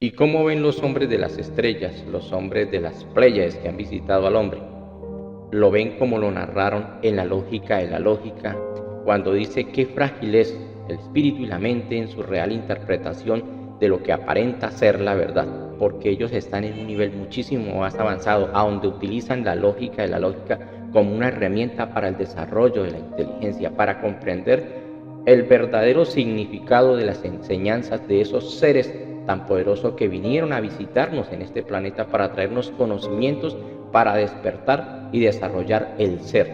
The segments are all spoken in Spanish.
¿Y cómo ven los hombres de las estrellas, los hombres de las Pléyades que han visitado al hombre? Lo ven como lo narraron en La lógica de la lógica, cuando dice qué frágil es el espíritu y la mente en su real interpretación de lo que aparenta ser la verdad, porque ellos están en un nivel muchísimo más avanzado, a donde utilizan la lógica de la lógica como una herramienta para el desarrollo de la inteligencia, para comprender el verdadero significado de las enseñanzas de esos seres tan poderosos que vinieron a visitarnos en este planeta para traernos conocimientos, para despertar y desarrollar el ser.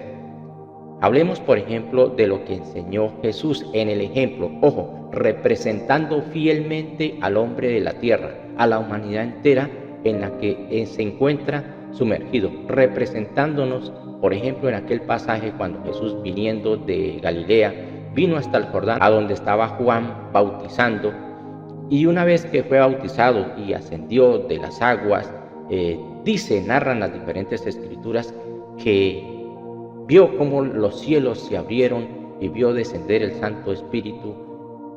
Hablemos, por ejemplo, de lo que enseñó Jesús en el ejemplo, ojo, representando fielmente al hombre de la tierra, a la humanidad entera en la que se encuentra sumergido, representándonos, por ejemplo, en aquel pasaje cuando Jesús, viniendo de Galilea, vino hasta el Jordán, a donde estaba Juan bautizando, y una vez que fue bautizado y ascendió de las aguas, narran las diferentes escrituras que vio cómo los cielos se abrieron y vio descender el Santo Espíritu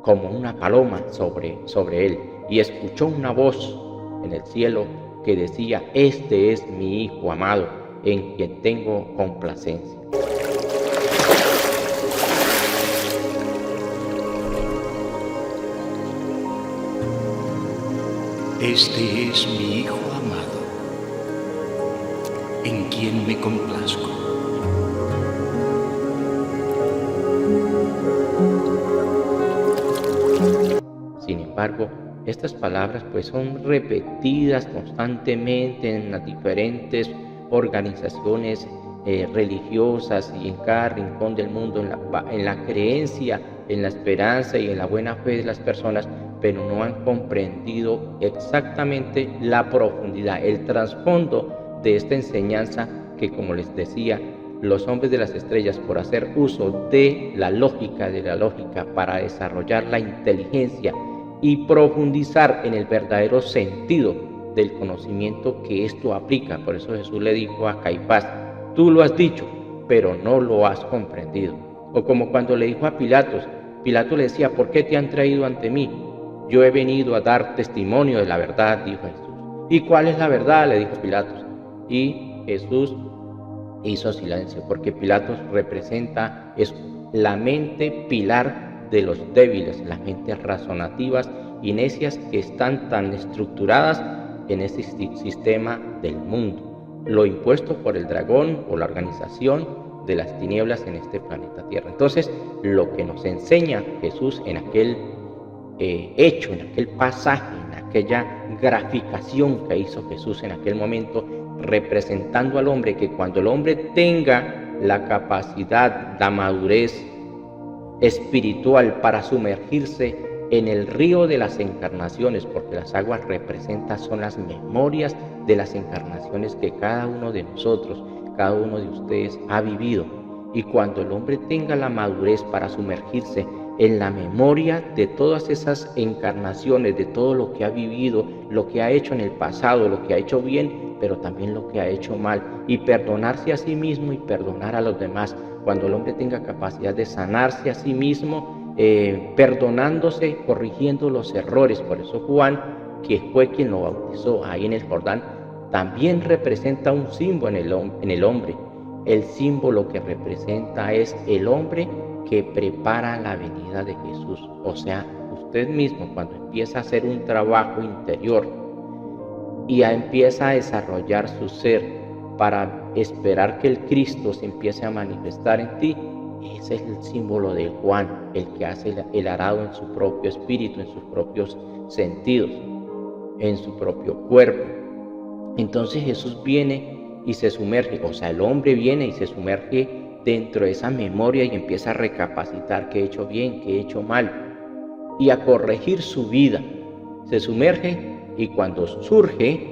como una paloma sobre él, y escuchó una voz en el cielo que decía: este es mi Hijo amado, en quien tengo complacencia. Este es mi Hijo amado, en quien me complazco. Sin embargo, estas palabras pues son repetidas constantemente en las diferentes organizaciones religiosas y en cada rincón del mundo, en la creencia, en la esperanza y en la buena fe de las personas, pero no han comprendido exactamente la profundidad, el trasfondo de esta enseñanza que, como les decía, los hombres de las estrellas, por hacer uso de la lógica para desarrollar la inteligencia y profundizar en el verdadero sentido del conocimiento que esto aplica. Por eso Jesús le dijo a Caifás: tú lo has dicho, pero no lo has comprendido. O como cuando le dijo a Pilato le decía: ¿por qué te han traído ante mí? Yo he venido a dar testimonio de la verdad, dijo Jesús. ¿Y cuál es la verdad?, le dijo Pilatos. Y Jesús hizo silencio, porque Pilatos es la mente pilar de los débiles, las mentes razonativas y necias que están tan estructuradas en este sistema del mundo, lo impuesto por el dragón o la organización de las tinieblas en este planeta Tierra. Entonces, lo que nos enseña Jesús en aquel hecho, en aquel pasaje, en aquella graficación que hizo Jesús en aquel momento, representando al hombre, que cuando el hombre tenga la capacidad, la madurez espiritual para sumergirse en el río de las encarnaciones, porque las aguas son las memorias de las encarnaciones que cada uno de nosotros, cada uno de ustedes ha vivido, y cuando el hombre tenga la madurez para sumergirse en la memoria de todas esas encarnaciones, de todo lo que ha vivido, lo que ha hecho en el pasado, lo que ha hecho bien, pero también lo que ha hecho mal, y perdonarse a sí mismo y perdonar a los demás. Cuando el hombre tenga capacidad de sanarse a sí mismo, perdonándose, corrigiendo los errores. Por eso Juan, que fue quien lo bautizó ahí en el Jordán, también representa un símbolo en el hombre. El símbolo que representa es el hombre que prepara la venida de Jesús. O sea, usted mismo, cuando empieza a hacer un trabajo interior y empieza a desarrollar su ser para esperar que el Cristo se empiece a manifestar en ti, ese es el símbolo de Juan, el que hace el arado en su propio espíritu, en sus propios sentidos, en su propio cuerpo. Entonces Jesús viene y se sumerge, o sea, el hombre viene y se sumerge dentro de esa memoria y empieza a recapacitar qué he hecho bien, qué he hecho mal, y a corregir su vida. Se sumerge, y cuando surge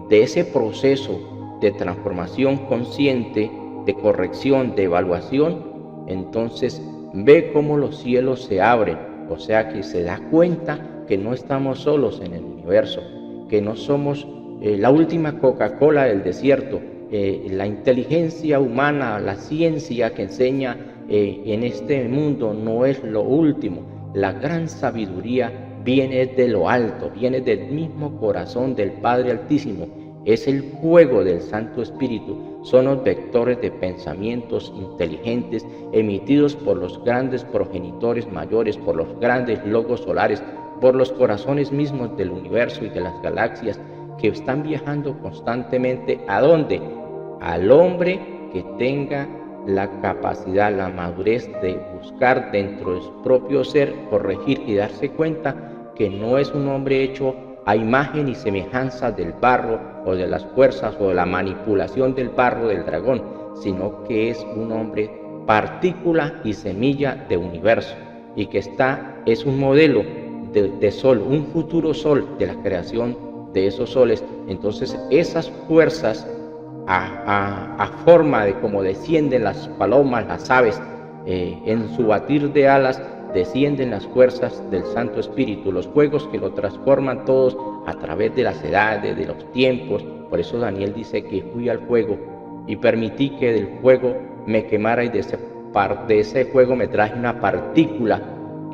de ese proceso de transformación consciente, de corrección, de evaluación, entonces ve cómo los cielos se abren, o sea que se da cuenta que no estamos solos en el universo, que no somos la última Coca-Cola del desierto. La inteligencia humana, la ciencia que enseña en este mundo no es lo último. La gran sabiduría viene de lo alto, viene del mismo corazón del Padre Altísimo. Es el fuego del Santo Espíritu, son los vectores de pensamientos inteligentes emitidos por los grandes progenitores mayores, por los grandes logos solares, por los corazones mismos del universo y de las galaxias, que están viajando constantemente. ¿A dónde? Al hombre que tenga la capacidad, la madurez de buscar dentro de su propio ser, corregir y darse cuenta que no es un hombre hecho a imagen y semejanza del barro o de las fuerzas o de la manipulación del barro del dragón, sino que es un hombre partícula y semilla de universo, y que es un modelo de sol, un futuro sol de la creación de esos soles. Entonces esas fuerzas a forma de como descienden las palomas, las aves, en su batir de alas descienden las fuerzas del Santo Espíritu, los fuegos que lo transforman todos a través de las edades, de los tiempos. Por eso Daniel dice que fui al fuego y permití que del fuego me quemara, y de ese fuego me traje una partícula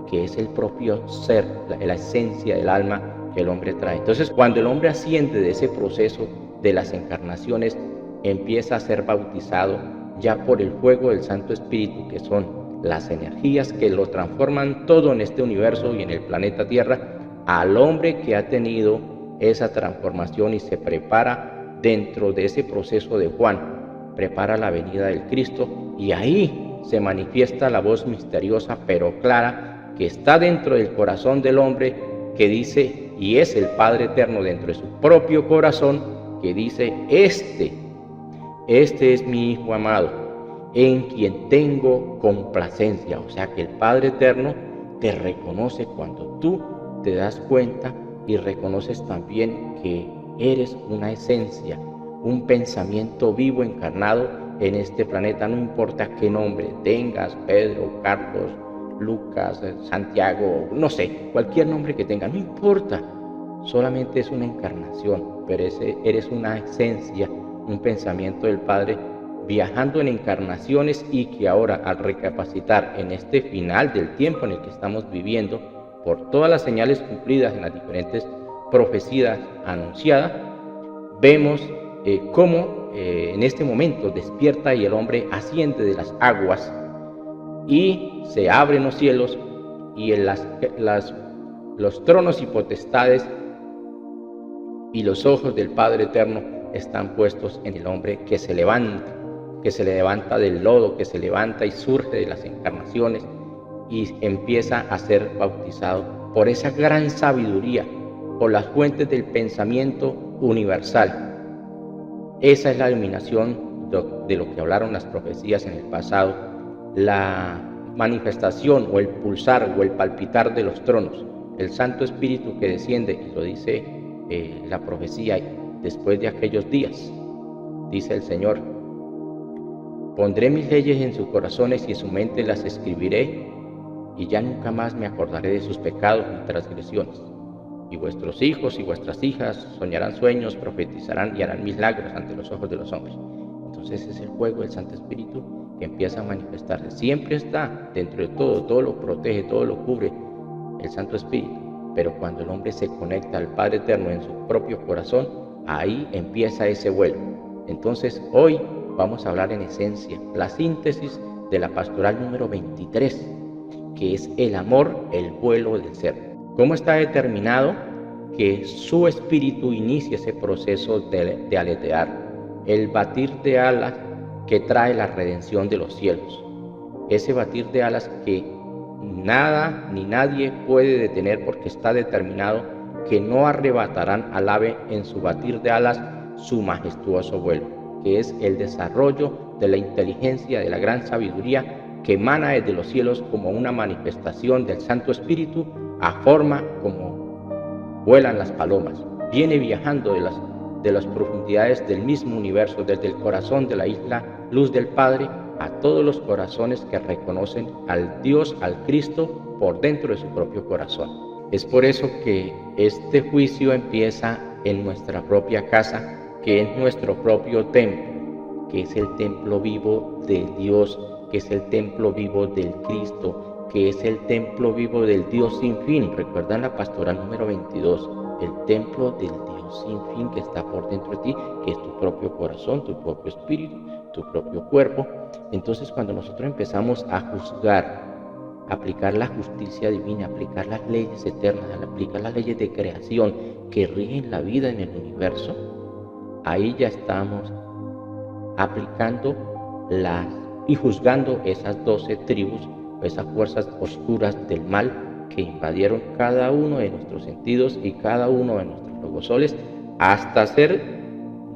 que es el propio ser, la esencia del alma que el hombre trae. Entonces, cuando el hombre asciende de ese proceso de las encarnaciones, empieza a ser bautizado ya por el fuego del Santo Espíritu, que son las energías que lo transforman todo en este universo y en el planeta Tierra. Al hombre que ha tenido esa transformación y se prepara dentro de ese proceso de Juan, prepara la venida del Cristo, y ahí se manifiesta la voz misteriosa pero clara que está dentro del corazón del hombre, que dice, y es el Padre Eterno dentro de su propio corazón, que dice: este es mi Hijo amado, en quien tengo complacencia. O sea que el Padre Eterno te reconoce cuando tú te das cuenta y reconoces también que eres una esencia, un pensamiento vivo encarnado en este planeta. No importa qué nombre tengas, Pedro, Carlos, Lucas, Santiago, no sé, cualquier nombre que tengas, no importa, solamente es una encarnación, pero eres una esencia, un pensamiento del Padre viajando en encarnaciones, y que ahora, al recapacitar en este final del tiempo en el que estamos viviendo, por todas las señales cumplidas en las diferentes profecías anunciadas, vemos cómo en este momento despierta y el hombre asciende de las aguas y se abren los cielos, y en los tronos y potestades y los ojos del Padre Eterno están puestos en el hombre que se levanta del lodo, que se levanta y surge de las encarnaciones y empieza a ser bautizado por esa gran sabiduría, por las fuentes del pensamiento universal. Esa es la iluminación de lo que hablaron las profecías en el pasado, la manifestación o el pulsar o el palpitar de los tronos, el Santo Espíritu que desciende, y lo dice la profecía: después de aquellos días, dice el Señor, pondré mis leyes en sus corazones y en su mente las escribiré, y ya nunca más me acordaré de sus pecados y transgresiones. Y vuestros hijos y vuestras hijas soñarán sueños, profetizarán y harán milagros ante los ojos de los hombres. Entonces es el fuego del Santo Espíritu que empieza a manifestarse. Siempre está dentro de todo lo protege, todo lo cubre el Santo Espíritu. Pero cuando el hombre se conecta al Padre Eterno en su propio corazón, ahí empieza ese vuelo. Entonces hoy vamos a hablar en esencia la síntesis de la pastoral número 23, que es el amor, el vuelo del ser. ¿Cómo está determinado que su espíritu inicie ese proceso de aletear? El batir de alas que trae la redención de los cielos. Ese batir de alas que nada ni nadie puede detener, porque está determinado que no arrebatarán al ave en su batir de alas su majestuoso vuelo, que es el desarrollo de la inteligencia, de la gran sabiduría que emana desde los cielos como una manifestación del Santo Espíritu, a forma como vuelan las palomas. Viene viajando de las profundidades del mismo universo, desde el corazón de la isla Luz del Padre, a todos los corazones que reconocen al Dios, al Cristo, por dentro de su propio corazón. Es por eso que este juicio empieza en nuestra propia casa, que es nuestro propio templo, que es el templo vivo de Dios, que es el templo vivo del Cristo, que es el templo vivo del Dios sin fin. ¿Recuerdan la pastoral número 22? El templo del Dios sin fin que está por dentro de ti, que es tu propio corazón, tu propio espíritu, tu propio cuerpo. Entonces, cuando nosotros empezamos a juzgar, a aplicar la justicia divina, a aplicar las leyes eternas, a aplicar las leyes de creación que rigen la vida en el universo, ahí ya estamos aplicando y juzgando esas 12 tribus, esas fuerzas oscuras del mal que invadieron cada uno de nuestros sentidos y cada uno de nuestros logosoles, hasta ser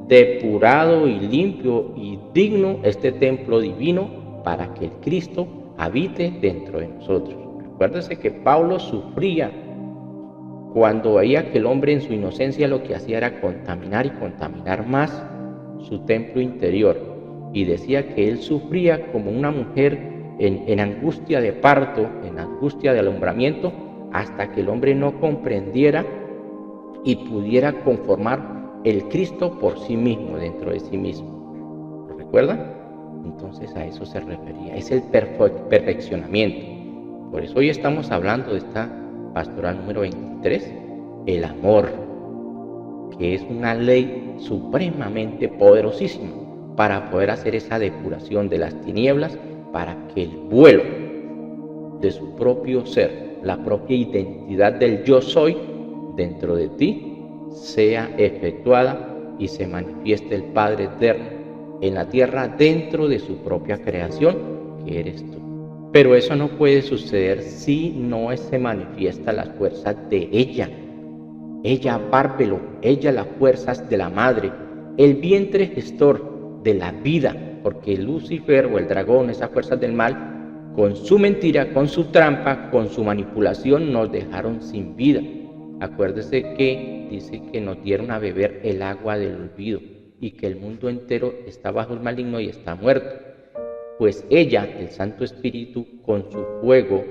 depurado y limpio y digno este templo divino para que el Cristo habite dentro de nosotros. Acuérdense que Pablo sufría cuando veía que el hombre en su inocencia lo que hacía era contaminar y contaminar más su templo interior, y decía que él sufría como una mujer en angustia de parto, en angustia de alumbramiento, hasta que el hombre no comprendiera y pudiera conformar el Cristo por sí mismo, dentro de sí mismo. ¿Lo recuerdan? Entonces a eso se refería, es el perfeccionamiento. Por eso hoy estamos hablando de esta pastoral número 23, el amor, que es una ley supremamente poderosísima para poder hacer esa depuración de las tinieblas, para que el vuelo de su propio ser, la propia identidad del yo soy dentro de ti, sea efectuada y se manifieste el Padre eterno en la tierra dentro de su propia creación, que eres tú. Pero eso no puede suceder si no se manifiesta las fuerzas de ella. Ella, Bárbelo, ella las fuerzas de la madre, el vientre gestor de la vida, porque Lucifer o el dragón, esas fuerzas del mal, con su mentira, con su trampa, con su manipulación, nos dejaron sin vida. Acuérdese que dice que nos dieron a beber el agua del olvido y que el mundo entero está bajo el maligno y está muerto. Pues ella, el Santo Espíritu, con su fuego,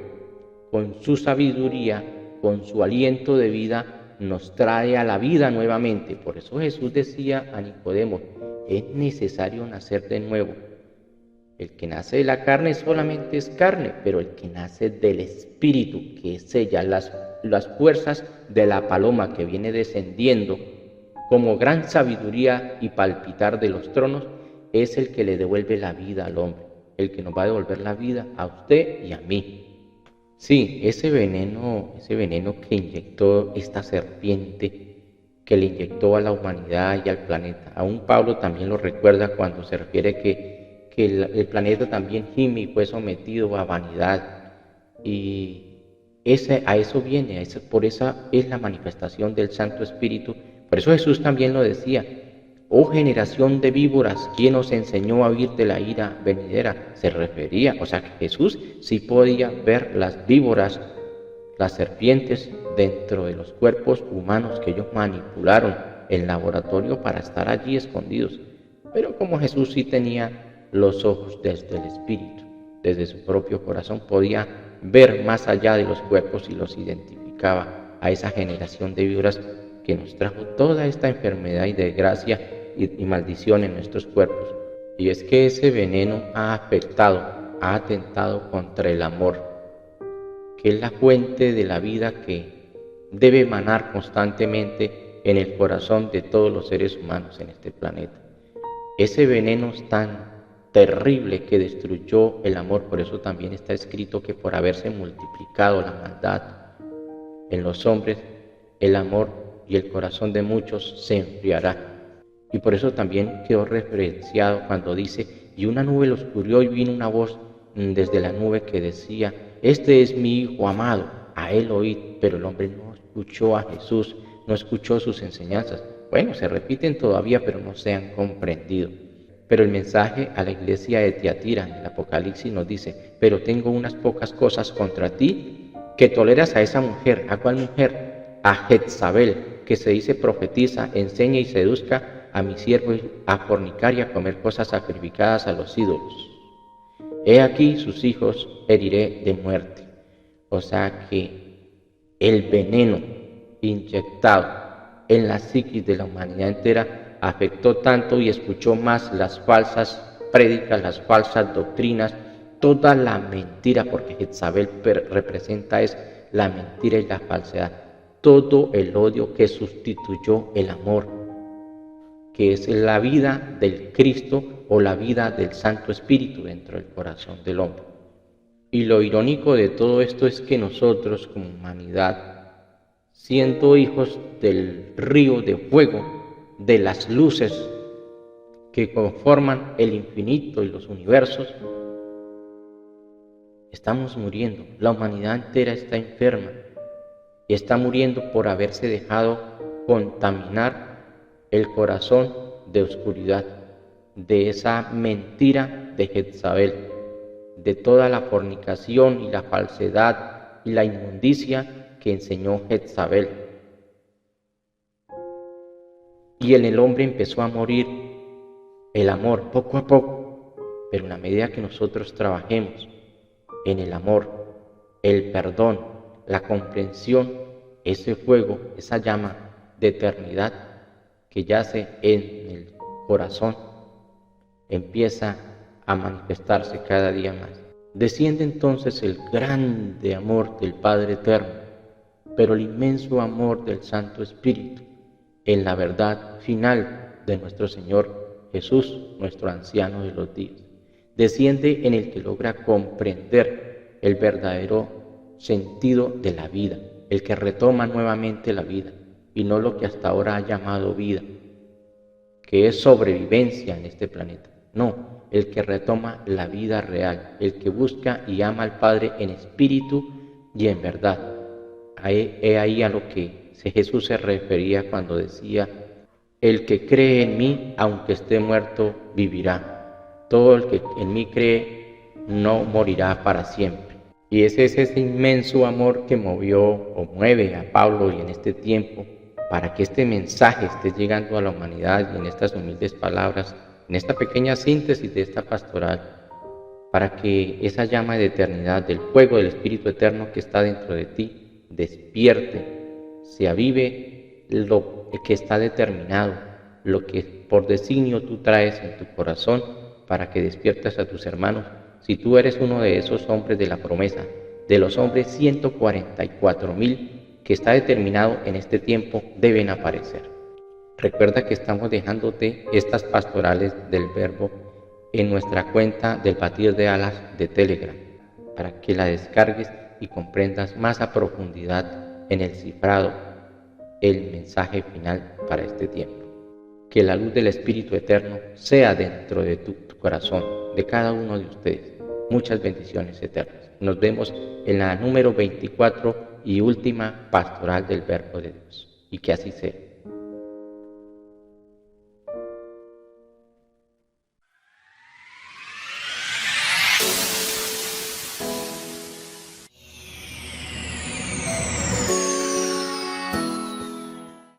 con su sabiduría, con su aliento de vida, nos trae a la vida nuevamente. Por eso Jesús decía a Nicodemo, es necesario nacer de nuevo. El que nace de la carne solamente es carne, pero el que nace del Espíritu, que es ella, las fuerzas de la paloma que viene descendiendo como gran sabiduría y palpitar de los tronos, es el que le devuelve la vida al hombre, el que nos va a devolver la vida a usted y a mí. Sí, ese veneno que inyectó esta serpiente, que le inyectó a la humanidad y al planeta. Aún Pablo también lo recuerda cuando se refiere que el planeta también gime y fue sometido a vanidad. Y a eso viene, por esa es la manifestación del Santo Espíritu. Por eso Jesús también lo decía, oh generación de víboras, ¿quién os enseñó a huir de la ira venidera? Se refería, o sea que Jesús sí podía ver las víboras, las serpientes dentro de los cuerpos humanos que ellos manipularon en laboratorio para estar allí escondidos. Pero como Jesús sí tenía los ojos desde el Espíritu, desde su propio corazón, podía ver más allá de los cuerpos y los identificaba a esa generación de víboras que nos trajo toda esta enfermedad y desgracia y maldición en nuestros cuerpos. Y es que ese veneno ha atentado contra el amor, que es la fuente de la vida que debe emanar constantemente en el corazón de todos los seres humanos en este planeta. Ese veneno es tan terrible que destruyó el amor, por eso también está escrito que por haberse multiplicado la maldad en los hombres, el amor y el corazón de muchos se enfriará. Y por eso también quedó referenciado cuando dice, y una nube los cubrió y vino una voz desde la nube que decía, este es mi Hijo amado, a él oíd. Pero el hombre no escuchó a Jesús, no escuchó sus enseñanzas. Bueno, se repiten todavía, pero no se han comprendido. Pero el mensaje a la iglesia de Tiatira en el Apocalipsis nos dice, pero tengo unas pocas cosas contra ti, que toleras a esa mujer. ¿A cuál mujer? A Jezabel, que se dice profetiza, enseña y seduzca a mi siervo a fornicar y a comer cosas sacrificadas a los ídolos. He aquí sus hijos heriré de muerte. O sea que el veneno inyectado en la psiquis de la humanidad entera afectó tanto y escuchó más las falsas prédicas, las falsas doctrinas toda la mentira, porque Jezabel representa es la mentira y la falsedad, todo el odio que sustituyó el amor, que es la vida del Cristo o la vida del Santo Espíritu dentro del corazón del hombre. Y lo irónico de todo esto es que nosotros como humanidad, siendo hijos del río de fuego, de las luces que conforman el infinito y los universos, estamos muriendo. La humanidad entera está enferma y está muriendo por haberse dejado contaminar el corazón de oscuridad, de esa mentira de Jezabel, de toda la fornicación y la falsedad y la inmundicia que enseñó Jezabel. Y en el hombre empezó a morir el amor poco a poco, pero en la medida que nosotros trabajemos en el amor, el perdón, la comprensión, ese fuego, esa llama de eternidad que yace en el corazón, empieza a manifestarse cada día más. Desciende entonces el grande amor del Padre Eterno, pero el inmenso amor del Santo Espíritu, en la verdad final de nuestro Señor Jesús, nuestro anciano de los días. Desciende en el que logra comprender el verdadero sentido de la vida, el que retoma nuevamente la vida, y no lo que hasta ahora ha llamado vida, que es sobrevivencia en este planeta. No, el que retoma la vida real, el que busca y ama al Padre en espíritu y en verdad. He ahí a lo que Jesús se refería cuando decía: el que cree en mí, aunque esté muerto, vivirá. Todo el que en mí cree no morirá para siempre. Y ese es ese inmenso amor que movió o mueve a Pablo y en este tiempo, para que este mensaje esté llegando a la humanidad y en estas humildes palabras, en esta pequeña síntesis de esta pastoral, para que esa llama de eternidad, del fuego del Espíritu Eterno que está dentro de ti, despierte, se avive lo que está determinado, lo que por designio tú traes en tu corazón, para que despiertes a tus hermanos. Si tú eres uno de esos hombres de la promesa, de los hombres 144,000 que está determinado en este tiempo, deben aparecer. Recuerda que estamos dejándote estas pastorales del Verbo en nuestra cuenta del Batir de Alas de Telegram, para que la descargues y comprendas más a profundidad en el cifrado el mensaje final para este tiempo. Que la luz del Espíritu Eterno sea dentro de tu corazón, de cada uno de ustedes. Muchas bendiciones eternas. Nos vemos en la número 24 y última pastoral del Verbo de Dios. Y que así sea.